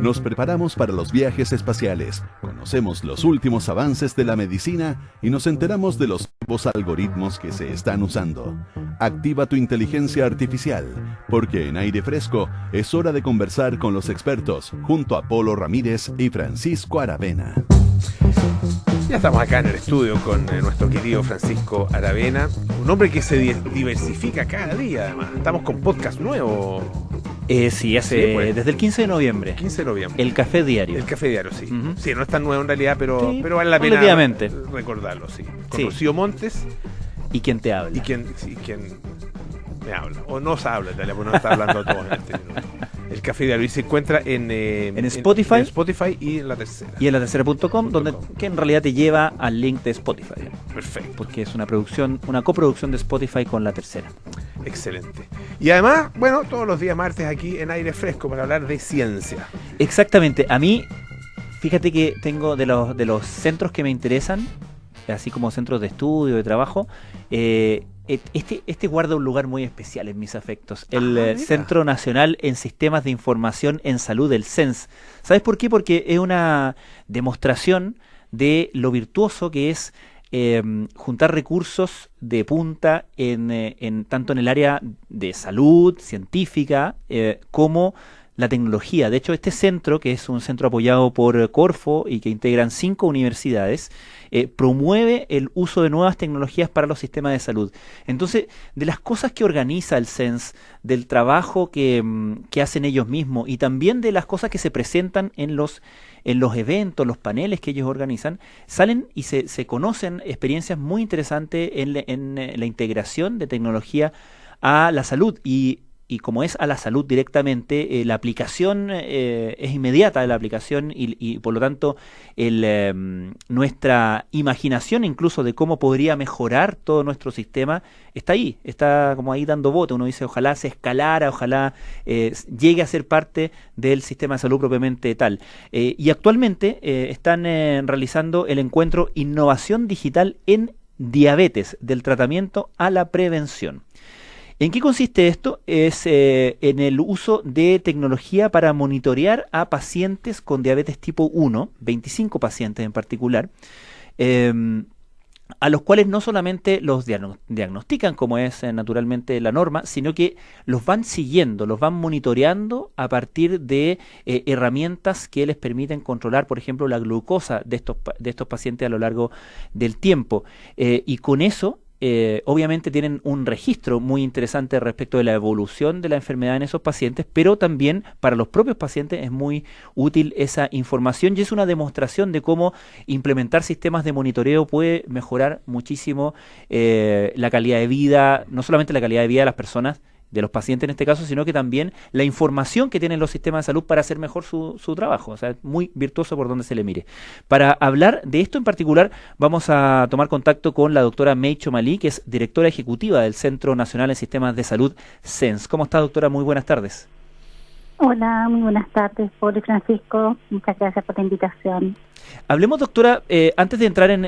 Nos preparamos para los viajes espaciales, conocemos los últimos avances de la medicina y nos enteramos de los nuevos algoritmos que se están usando. Activa tu inteligencia artificial, porque en Aire Fresco es hora de conversar con los expertos, junto a Polo Ramírez y Francisco Aravena. Ya estamos acá en el estudio con nuestro querido Francisco Aravena, un hombre que se diversifica cada día, además. Estamos con podcast nuevo. Sí, desde el 15 de noviembre. 15 de noviembre. El Café Diario. El Café Diario, sí. Uh-huh. Sí, no es tan nuevo en realidad, pero vale la pena recordarlo, sí. Con Rocío Montes. ¿Y quién te habla? Y quién me habla. O nos habla, en realidad, porque no está hablando todo en este minuto. El Café Diario, y se encuentra en Spotify. En Spotify y en La Tercera. Y en latercera.com, que en realidad te lleva al link de Spotify. Perfecto. Porque es una coproducción de Spotify con La Tercera. Excelente. Y además, bueno, todos los días martes aquí en Aire Fresco para hablar de ciencia. Exactamente. A mí, fíjate que tengo de los centros que me interesan, así como centros de estudio, de trabajo, este guarda un lugar muy especial en mis afectos. El Centro Nacional en Sistemas de Información en Salud, el CENS. ¿Sabes por qué? Porque es una demostración de lo virtuoso que es juntar recursos de punta tanto en el área de salud científica como la tecnología. De hecho, este centro, que es un centro apoyado por Corfo y que integran 5 universidades, promueve el uso de nuevas tecnologías para los sistemas de salud. Entonces, de las cosas que organiza el CENS, del trabajo que hacen ellos mismos y también de las cosas que se presentan en los eventos, los paneles que ellos organizan, salen y se conocen experiencias muy interesantes en la integración de tecnología a la salud. Y como es a la salud directamente, la aplicación es inmediata de la aplicación y por lo tanto nuestra imaginación incluso de cómo podría mejorar todo nuestro sistema está como ahí dando bote. Uno dice ojalá se escalara, ojalá llegue a ser parte del sistema de salud propiamente tal. Y actualmente están realizando el encuentro Innovación Digital en Diabetes, del tratamiento a la prevención. ¿En qué consiste esto? Es en el uso de tecnología para monitorear a pacientes con diabetes tipo 1, 25 pacientes en particular, a los cuales no solamente los diagnostican, como es naturalmente la norma, sino que los van siguiendo, los van monitoreando a partir de herramientas que les permiten controlar, por ejemplo, la glucosa de estos pacientes a lo largo del tiempo. Y con eso, obviamente tienen un registro muy interesante respecto de la evolución de la enfermedad en esos pacientes, pero también para los propios pacientes es muy útil esa información y es una demostración de cómo implementar sistemas de monitoreo puede mejorar muchísimo la calidad de vida, no solamente la calidad de vida de las personas, de los pacientes en este caso, sino que también la información que tienen los sistemas de salud para hacer mejor su trabajo. O sea, es muy virtuoso por donde se le mire. Para hablar de esto en particular, vamos a tomar contacto con la doctora May Chomalí, que es directora ejecutiva del Centro Nacional en Sistemas de Salud, CENS. ¿Cómo está, doctora? Muy buenas tardes. Hola, muy buenas tardes, Polo y Francisco. Muchas gracias por la invitación. Hablemos, doctora, antes de entrar en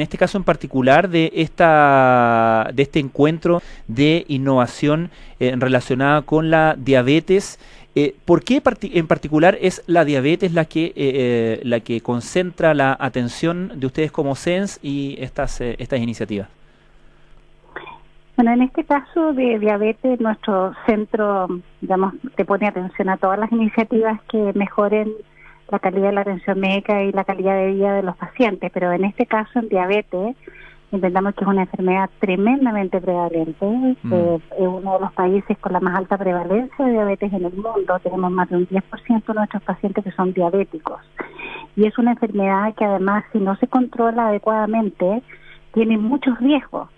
este caso en particular de este encuentro de innovación relacionada con la diabetes. ¿Por qué en particular es la diabetes la que concentra la atención de ustedes como CENS y estas iniciativas? Bueno, en este caso de diabetes, nuestro centro, digamos, te pone atención a todas las iniciativas que mejoren la calidad de la atención médica y la calidad de vida de los pacientes, pero en este caso en diabetes entendamos que es una enfermedad tremendamente prevalente. Es uno de los países con la más alta prevalencia de diabetes en el mundo. Tenemos más de un 10% de nuestros pacientes que son diabéticos y es una enfermedad que además, si no se controla adecuadamente, tiene muchos riesgos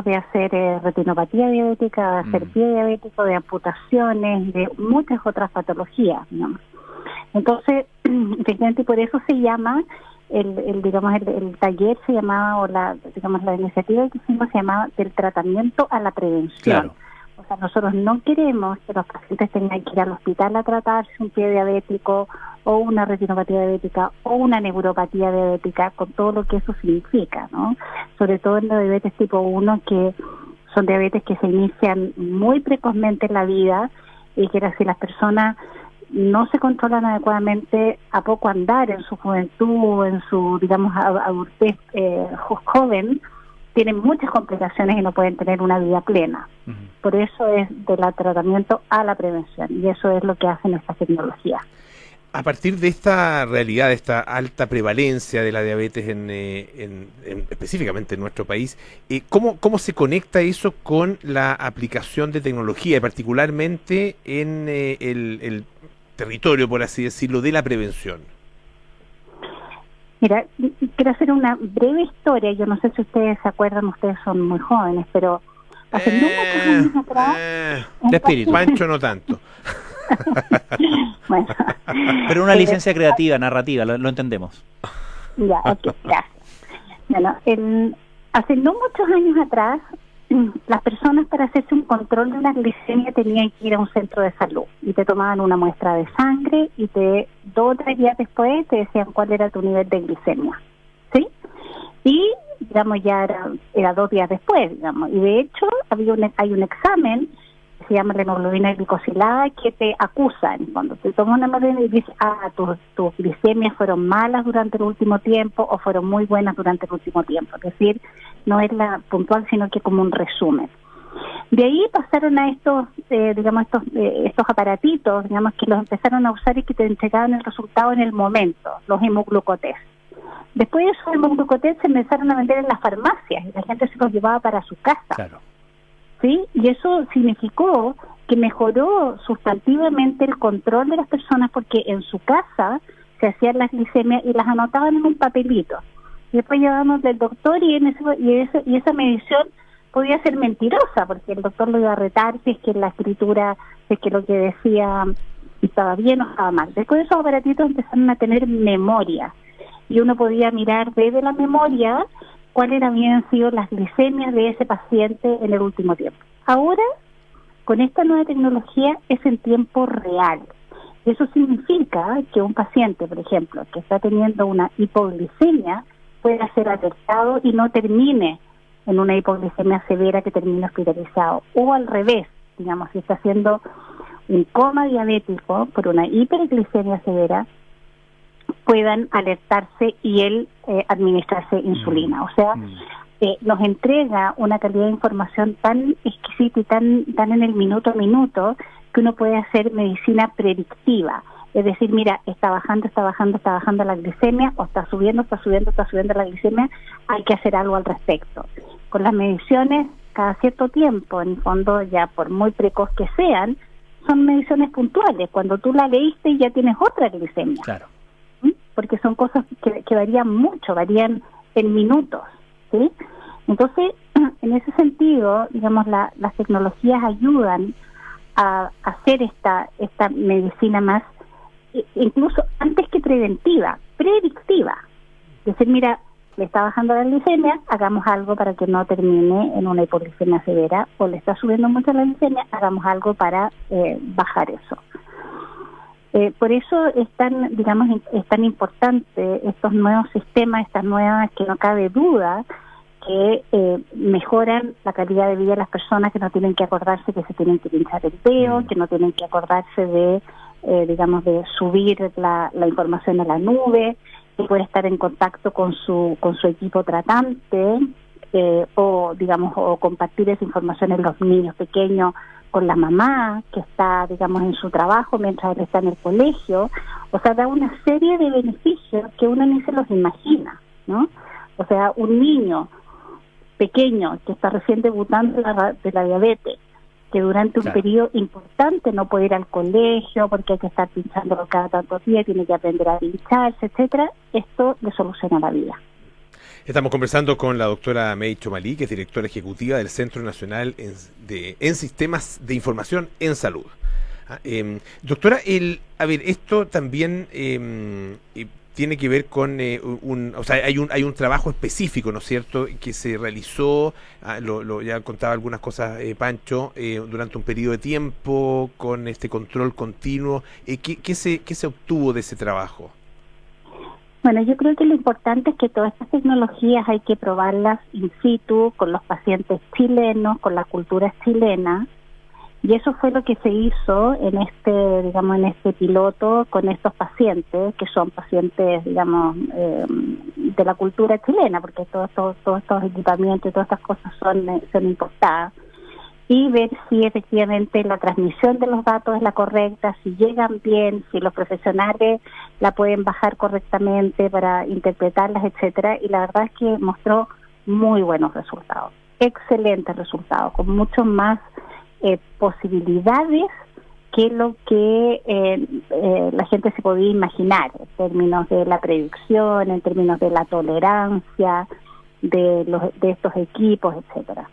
de hacer retinopatía diabética, de hacer pie diabético, de amputaciones, de muchas otras patologías, ¿no? Entonces, efectivamente, por eso se llama el taller se llamaba, o la iniciativa que hicimos se llamaba del tratamiento a la prevención. Claro. O sea, nosotros no queremos que los pacientes tengan que ir al hospital a tratarse un pie diabético o una retinopatía diabética o una neuropatía diabética, con todo lo que eso significa, ¿no? Sobre todo en la diabetes tipo 1, que Son diabetes que se inician muy precozmente en la vida y que si las personas no se controlan adecuadamente a poco andar en su juventud, en su, digamos, adultez joven, tienen muchas complicaciones y no pueden tener una vida plena. Por eso es del tratamiento a la prevención, y eso es lo que hacen estas tecnologías. A partir de esta realidad, de esta alta prevalencia de la diabetes específicamente en nuestro país, ¿cómo se conecta eso con la aplicación de tecnología, y particularmente en el territorio, por así decirlo, de la prevención? Mira, quiero hacer una breve historia. Yo no sé si ustedes se acuerdan, ustedes son muy jóvenes, pero hace no muchos años atrás... de espíritu. Pancho no tanto. Bueno, pero una licencia creativa, narrativa, lo entendemos. Ya, ok, gracias. Bueno, hace no muchos años atrás, las personas para hacerse un control de una glicemia tenían que ir a un centro de salud y te tomaban una muestra de sangre y 2 o 3 días después te decían cuál era tu nivel de glicemia, ¿sí? Y, digamos, ya era 2 días después, digamos, y de hecho hay un examen que se llama la hemoglobina glicosilada que te acusan cuando te toman una hemoglobina y dices, tus glicemias fueron malas durante el último tiempo o fueron muy buenas durante el último tiempo, es decir, no es la puntual, sino que como un resumen. De ahí pasaron a estos aparatitos, digamos, que los empezaron a usar y que te entregaban el resultado en el momento, los hemoglucotest. Después de esos hemoglucotest se empezaron a vender en las farmacias y la gente se los llevaba para su casa. Claro. ¿Sí? Y eso significó que mejoró sustantivamente el control de las personas porque en su casa se hacían las glicemias y las anotaban en un papelito. Y después llevábamos del doctor y esa medición podía ser mentirosa porque el doctor lo iba a retar si es que la escritura, si es que lo que decía estaba bien o estaba mal. Después esos aparatitos empezaron a tener memoria y uno podía mirar desde la memoria cuáles habían sido las glicemias de ese paciente en el último tiempo. Ahora, con esta nueva tecnología es en tiempo real. Eso significa que un paciente, por ejemplo, que está teniendo una hipoglicemia, pueda ser alertado y no termine en una hipoglicemia severa que termine hospitalizado. O al revés, digamos, si está haciendo un coma diabético por una hiperglicemia severa, puedan alertarse y él administrarse insulina. O sea, nos entrega una calidad de información tan exquisita y tan en el minuto a minuto que uno puede hacer medicina predictiva. Es decir, mira, está bajando la glicemia, o está subiendo la glicemia, hay que hacer algo al respecto. Con las mediciones, cada cierto tiempo, en el fondo, ya por muy precoz que sean, son mediciones puntuales. Cuando tú la leíste ya tienes otra glicemia. Claro. Porque son cosas que varían mucho, varían en minutos, ¿sí? Entonces, en ese sentido, digamos, las tecnologías ayudan a hacer esta medicina más, incluso antes que preventiva, predictiva. Es decir, mira, le está bajando la glicemia, hagamos algo para que no termine en una hipoglicemia severa, o le está subiendo mucho la glicemia, hagamos algo para bajar eso. Por eso es tan importante estos nuevos sistemas, estas nuevas, que no cabe duda, que mejoran la calidad de vida de las personas, que no tienen que acordarse que se tienen que pinchar el dedo, que no tienen que acordarse de subir la información a la nube, que puede estar en contacto con su equipo tratante, o compartir esa información en los niños pequeños con la mamá que está, digamos, en su trabajo mientras él está en el colegio. O sea, da una serie de beneficios que uno ni se los imagina, ¿no? O sea, un niño pequeño que está recién debutando de la diabetes, que durante un periodo importante no puede ir al colegio porque hay que estar pinchándolo cada tantos días, tiene que aprender a pincharse, etcétera, esto le soluciona la vida. Estamos conversando con la doctora May Chomalí, que es directora ejecutiva del Centro Nacional en Sistemas de Información en Salud. Doctora, esto también tiene que ver con hay un trabajo específico, ¿no es cierto?, que se realizó, ya contaba algunas cosas Pancho, durante un periodo de tiempo, con este control continuo. ¿Qué se obtuvo de ese trabajo? Bueno, yo creo que lo importante es que todas estas tecnologías hay que probarlas in situ con los pacientes chilenos, con la cultura chilena, y eso fue lo que se hizo en en este piloto con estos pacientes, que son pacientes, de la cultura chilena, porque todos estos equipamientos y todas estas cosas son importadas, y ver si efectivamente la transmisión de los datos es la correcta, si llegan bien, si los profesionales la pueden bajar correctamente para interpretarlas, etcétera, y la verdad es que mostró muy buenos resultados, excelentes resultados, con mucho más posibilidades que lo que la gente se podía imaginar en términos de la predicción, en términos de la tolerancia de estos equipos, etcétera.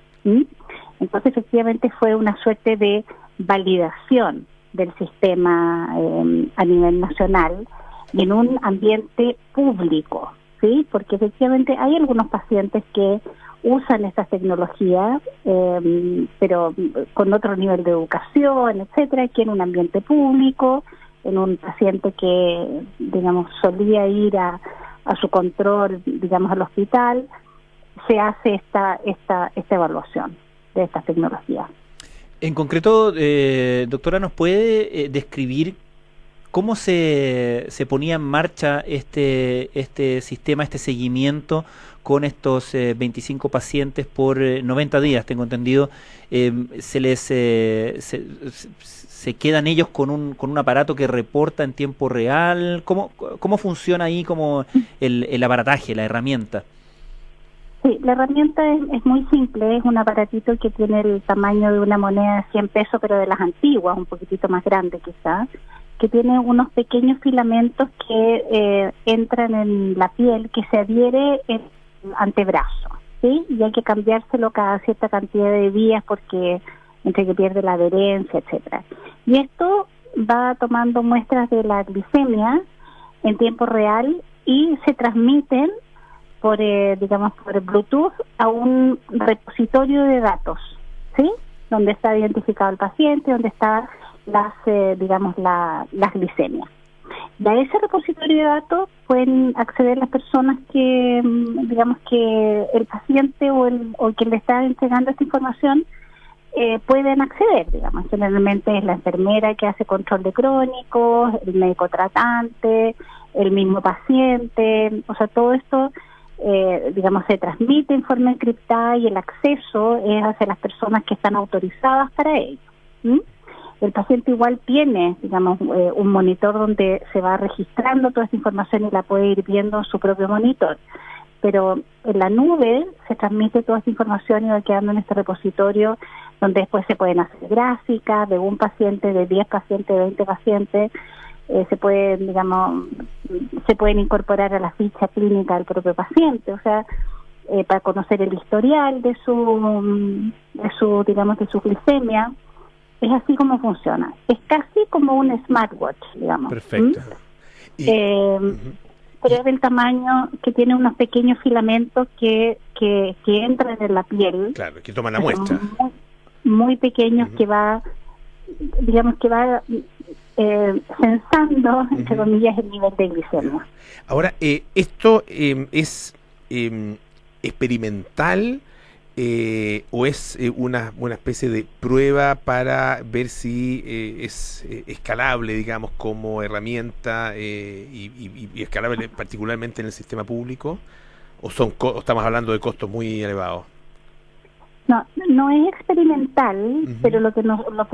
Entonces, efectivamente, fue una suerte de validación del sistema a nivel nacional y en un ambiente público, ¿sí? Porque efectivamente hay algunos pacientes que usan estas tecnologías, pero con otro nivel de educación, etcétera, que en un ambiente público, en un paciente que, solía ir a su control, al hospital, se hace esta evaluación de estas tecnologías. En concreto, doctora, ¿nos puede describir cómo se ponía en marcha este sistema, este seguimiento con estos 25 pacientes por 90 días? Tengo entendido, se quedan ellos con un aparato que reporta en tiempo real. ¿Cómo funciona ahí como el aparataje, la herramienta? Sí, la herramienta es muy simple, es un aparatito que tiene el tamaño de una moneda de 100 pesos, pero de las antiguas, un poquitito más grande quizás, que tiene unos pequeños filamentos que entran en la piel, que se adhiere en el antebrazo, ¿sí? Y hay que cambiárselo cada cierta cantidad de días porque entre que pierde la adherencia, etcétera. Y esto va tomando muestras de la glicemia en tiempo real y se transmiten por Bluetooth a un repositorio de datos, ¿sí? Donde está identificado el paciente, donde está las glicemias. Y a ese repositorio de datos pueden acceder las personas que, que el paciente o quien le está entregando esta información pueden acceder, Generalmente es la enfermera que hace control de crónicos, el médico tratante, el mismo paciente, o sea, todo esto se transmite en forma encriptada y el acceso es hacia las personas que están autorizadas para ello. El paciente igual tiene, un monitor donde se va registrando toda esta información y la puede ir viendo en su propio monitor. Pero en la nube se transmite toda esta información y va quedando en este repositorio donde después se pueden hacer gráficas de un paciente, de 10 pacientes, de 20 pacientes. Se pueden incorporar a la ficha clínica del propio paciente, o sea, para conocer el historial de su glicemia. Es así como funciona. Es casi como un smartwatch, Perfecto. Pero es del tamaño que tiene unos pequeños filamentos que entran en la piel. Claro, que toman la muestra. Muy, muy pequeños que va censando, entre comillas, el nivel de glicemia. Ahora, ¿esto es experimental o es una especie de prueba para ver si es escalable, como herramienta y escalable particularmente en el sistema público? ¿O estamos hablando de costos muy elevados? No es experimental, pero lo que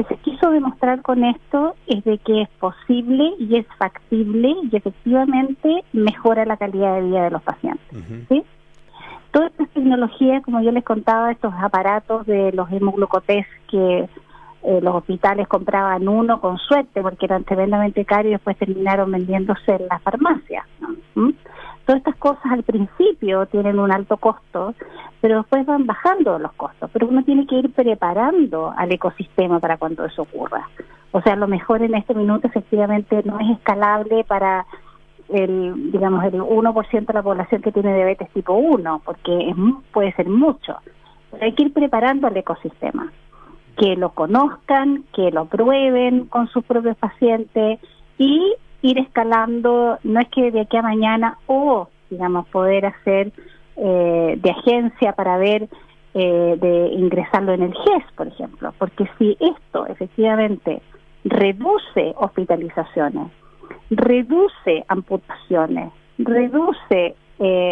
se quiso demostrar con esto es de que es posible y es factible y efectivamente mejora la calidad de vida de los pacientes. ¿Sí? Todas estas tecnologías, como yo les contaba, estos aparatos de los hemoglucotest que los hospitales compraban uno con suerte porque eran tremendamente caros y después terminaron vendiéndose en las farmacias, ¿no? Todas estas cosas al principio tienen un alto costo, pero después van bajando los costos. Pero uno tiene que ir preparando al ecosistema para cuando eso ocurra. O sea, a lo mejor en este minuto efectivamente no es escalable para el 1% de la población que tiene diabetes tipo 1, porque puede ser mucho. Pero hay que ir preparando al ecosistema, que lo conozcan, que lo prueben con sus propios pacientes y ir escalando, no es que de aquí a mañana, o digamos, poder hacer de agencia para ver de ingresarlo en el GES, por ejemplo, porque si esto efectivamente reduce hospitalizaciones, reduce amputaciones, reduce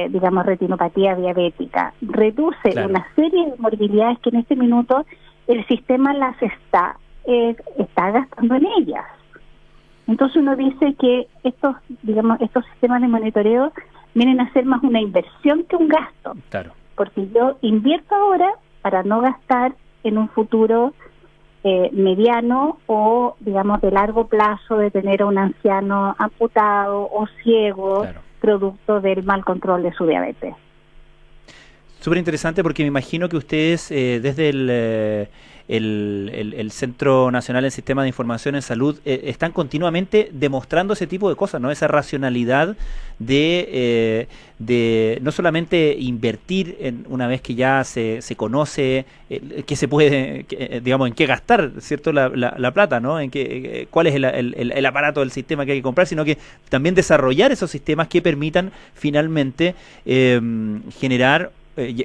digamos retinopatía diabética, reduce una serie de morbilidades que en este minuto el sistema las está gastando en ellas. Entonces uno dice que estos sistemas de monitoreo vienen a ser más una inversión que un gasto. Claro. Porque yo invierto ahora para no gastar en un futuro mediano o, digamos, de largo plazo de tener a un anciano amputado o ciego, claro, producto del mal control de su diabetes. Súper interesante, porque me imagino que ustedes desde el Centro Nacional en Sistemas de Información en Salud están continuamente demostrando ese tipo de cosas, ¿no? Esa racionalidad de no solamente invertir una vez que ya se conoce que se puede, digamos, en qué gastar, ¿cierto? La plata, ¿no? En cuál es el aparato del sistema que hay que comprar, sino que también desarrollar esos sistemas que permitan finalmente generar,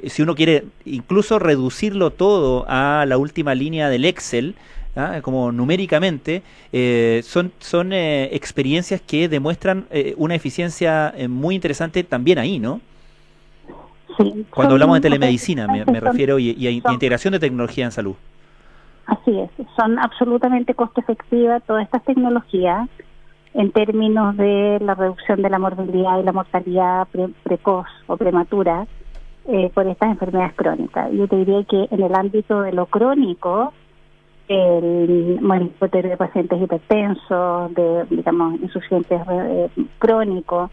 si uno quiere incluso reducirlo todo a la última línea del Excel, como numéricamente, son experiencias que demuestran una eficiencia muy interesante también ahí, ¿no? Sí, cuando hablamos de telemedicina, me refiero, y integración de tecnología en salud. Así es, son absolutamente costo efectivas todas estas tecnologías en términos de la reducción de la morbilidad y la mortalidad precoz o prematura por estas enfermedades crónicas. Yo te diría que en el ámbito de lo crónico, el monitoreo de pacientes hipertensos, de, digamos, insuficientes crónicos,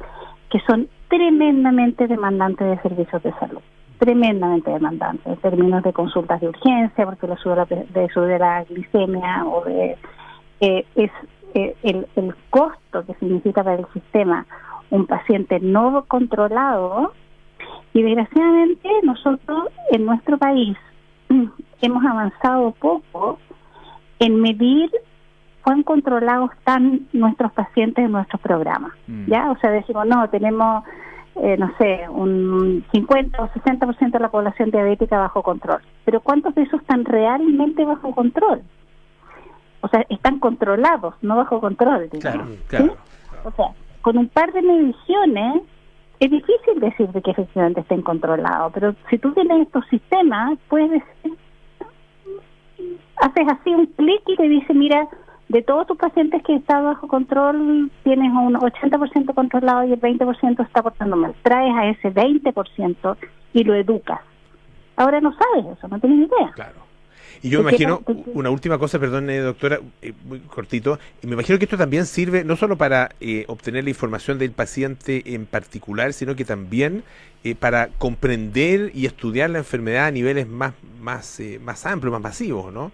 que son tremendamente demandantes de servicios de salud, tremendamente demandantes en términos de consultas de urgencia, porque le sube la glicemia, o el costo que significa para el sistema un paciente no controlado. Y desgraciadamente nosotros en nuestro país hemos avanzado poco en medir cuán controlados están nuestros pacientes en nuestros programas. ¿Ya? O sea, decimos, no, tenemos, no sé, un 50 o 60% de la población diabética bajo control. Pero ¿cuántos de esos están realmente bajo control? O sea, están controlados, no bajo control, digamos. Claro. ¿Sí? O sea, con un par de mediciones es difícil decir de que efectivamente estén controlados, pero si tú tienes estos sistemas, puedes decir, haces así un clic y te dice, mira, de todos tus pacientes que están bajo control, tienes un 80% controlado y el 20% está portando mal. Traes a ese 20% y lo educas. Ahora no sabes eso, no tienes idea. Claro. Y yo me imagino, una última cosa, perdón, doctora, muy cortito, y me imagino que esto también sirve no solo para obtener la información del paciente en particular, sino que también para comprender y estudiar la enfermedad a niveles más amplios, más masivos, ¿no?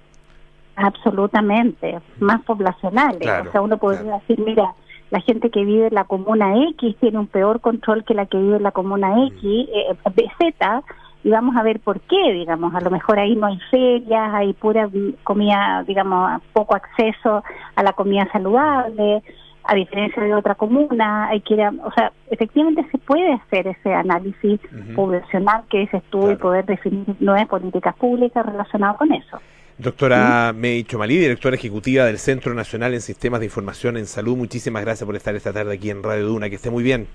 Absolutamente, más poblacionales. Claro, o sea, uno podría decir, mira, la gente que vive en la comuna X tiene un peor control que la que vive en la comuna X, Z, y vamos a ver por qué, digamos, a lo mejor ahí no hay ferias, hay pura comida, digamos, poco acceso a la comida saludable, a diferencia de otra comuna, hay que ir o sea, efectivamente se puede hacer ese análisis poblacional que dices tú, y poder definir nuevas políticas públicas relacionadas con eso. Doctora May Chomalí, directora ejecutiva del Centro Nacional en Sistemas de Información en Salud, muchísimas gracias por estar esta tarde aquí en Radio Duna, que esté muy bien.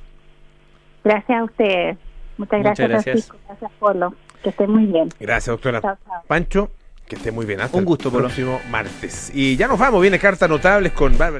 Gracias a ustedes. Muchas gracias. Francisco. Gracias, Polo. Que esté muy bien. Gracias, doctora. Chao, chao. Pancho, que esté muy bien. Hasta un gusto, el próximo martes. Y ya nos vamos. Viene Cartas Notables con Bárbara.